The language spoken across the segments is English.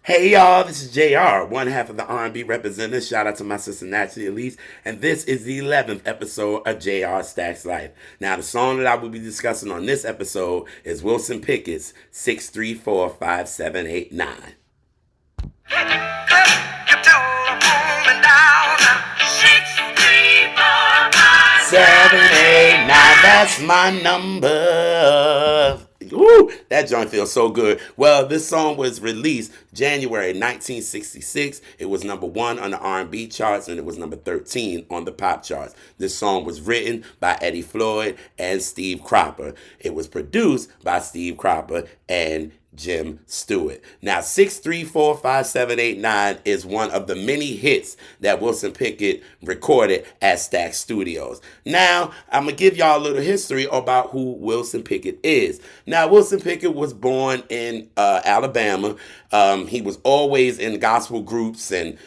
Hey y'all, this is JR, one half of the R&B representative. Shout out to my sister Natalie Elise, and this is the 11th episode of JR Stax Life. Now, the song that I will be discussing on this episode is Wilson Pickett's 6345789. Seven, eight, nine, that's my number. Woo, that joint feels so good. Well, this song was released January 1966. It was number one on the R&B charts, and it was number 13 on the pop charts. This song was written by Eddie Floyd and Steve Cropper. It was produced by Steve Cropper and Jim Stewart. Now, 6345789 is one of the many hits that Wilson Pickett recorded at Stax Studios. Now, I'm going to give y'all a little history about who Wilson Pickett is. Now, Wilson Pickett was born in Alabama. He was always in gospel groups and,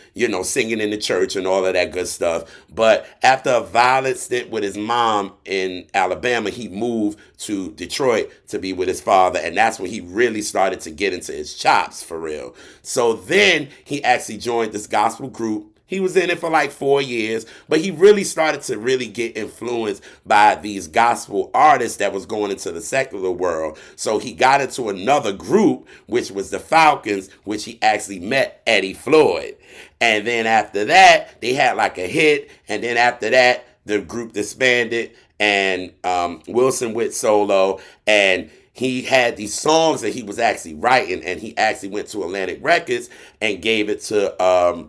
singing in the church and all of that good stuff. But after a violent stint with his mom in Alabama, he moved to Detroit to be with his father. And that's when he really started to get into his chops for real. So then he actually joined this gospel group. He was in it for like 4 years, but he really started to really get influenced by these gospel artists that was going into the secular world. So he got into another group, which was the Falcons, which he actually met Eddie Floyd. And then after that, they had like a hit. And then after that, the group disbanded and Wilson went solo. And he had these songs that he was actually writing, and he actually went to Atlantic Records and gave it to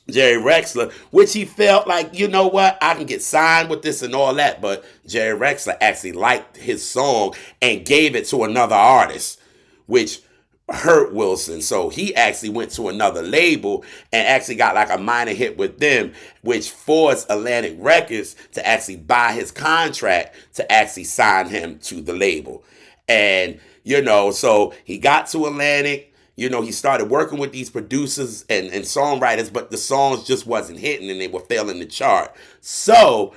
Jerry Rexler, which he felt like, you know what, I can get signed with this and all that. But Jerry Rexler actually liked his song and gave it to another artist, which hurt Wilson. So he actually went to another label and actually got like a minor hit with them, which forced Atlantic Records to actually buy his contract to actually sign him to the label. And, so he got to Atlantic. He started working with these producers and songwriters, but the songs just wasn't hitting and they were failing the chart. So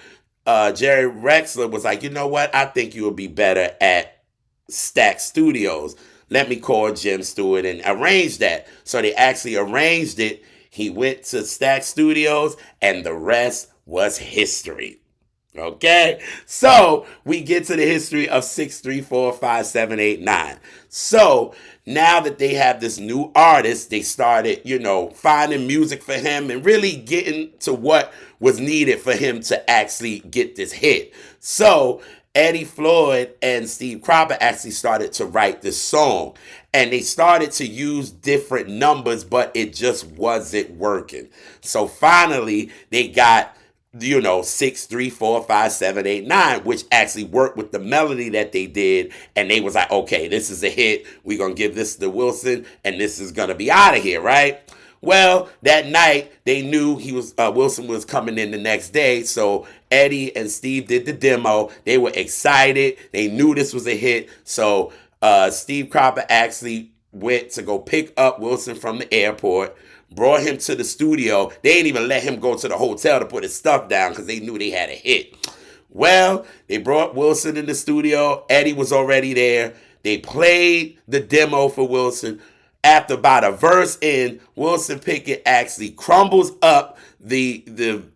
Jerry Rexler was like, you know what? I think you would be better at Stax Studios. Let me call Jim Stewart and arrange that. So they actually arranged it. He went to Stax Studios and the rest was history. Okay, so we get to the history of 6345789. So now that they have this new artist, they started, finding music for him and really getting to what was needed for him to actually get this hit. So Eddie Floyd and Steve Cropper actually started to write this song, and they started to use different numbers, but it just wasn't working. So finally, they got 6345789, which actually worked with the melody that they did, and they was like, okay, this is a hit. We're gonna give this to Wilson, and this is gonna be out of here, right? Well, that night they knew Wilson was coming in the next day, so Eddie and Steve did the demo. They were excited. They knew this was a hit. So Steve Cropper actually went to go pick up Wilson from the airport, brought him to the studio. They didn't even let him go to the hotel to put his stuff down because they knew they had a hit. Well, they brought Wilson in the studio. Eddie was already there. They played the demo for Wilson. After about a verse in, Wilson Pickett actually crumbles up the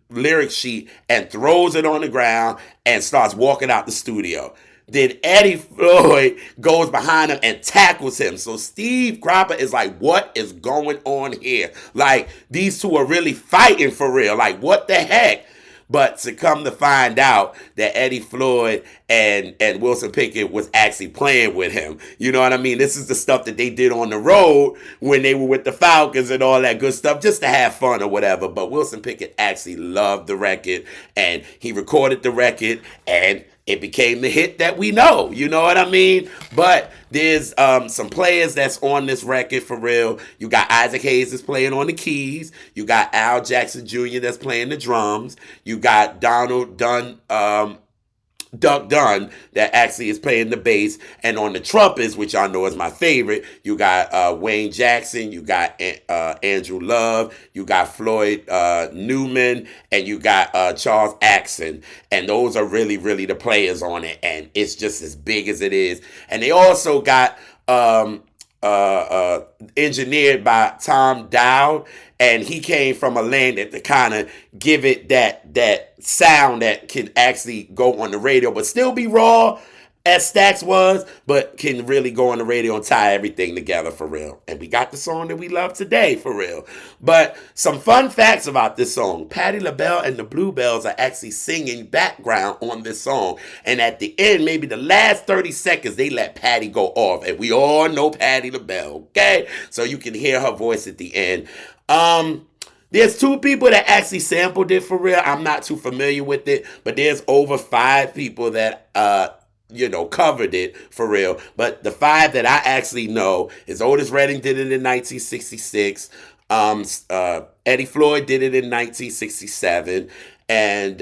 lyric sheet and throws it on the ground and starts walking out the studio. Then Eddie Floyd goes behind him and tackles him. So Steve Cropper is like, what is going on here? Like, these two are really fighting for real. Like, what the heck? But to come to find out that Eddie Floyd and Wilson Pickett was actually playing with him. You know what I mean? This is the stuff that they did on the road when they were with the Falcons and all that good stuff, just to have fun or whatever. But Wilson Pickett actually loved the record, and he recorded the record, and it became the hit that we know. You know what I mean? But there's some players that's on this record for real. You got Isaac Hayes that's playing on the keys. You got Al Jackson Jr. that's playing the drums. You got Duck Dunn that actually is playing the bass, and on the trumpets, which I know is my favorite, you got Wayne Jackson, you got Andrew Love, you got Floyd Newman, and you got Charles Axon, and those are really, really the players on it, and it's just as big as it is. And they also got engineered by Tom Dowd, and he came from a land that to kind of give it that sound that can actually go on the radio, but still be raw as Stax was, but can really go on the radio and tie everything together for real. And we got the song that we love today for real. But some fun facts about this song. Patti LaBelle and the Bluebells are actually singing background on this song. And at the end, maybe the last 30 seconds, they let Patti go off. And we all know Patti LaBelle, okay? So you can hear her voice at the end. There's 2 people that actually sampled it for real. I'm not too familiar with it, but there's over 5 people that covered it for real. But the 5 that I actually know is Otis Redding did it in 1966. Eddie Floyd did it in 1967, and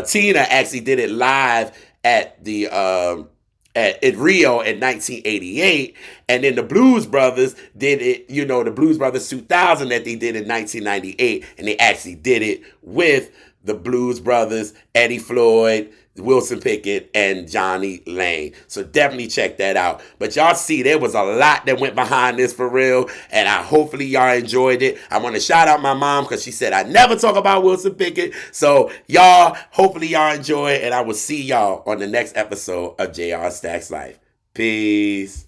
Tina actually did it live at the at Rio in 1988, and then the Blues Brothers did it, the Blues Brothers 2000 that they did in 1998, and they actually did it with the Blues Brothers, Eddie Floyd, Wilson Pickett, and Johnny Lane. So definitely check that out. But y'all see, there was a lot that went behind this for real, and hopefully y'all enjoyed it. I want to shout out my mom because she said I never talk about Wilson Pickett. So y'all, hopefully y'all enjoy it, and I will see y'all on the next episode of JR Stax Life. Peace.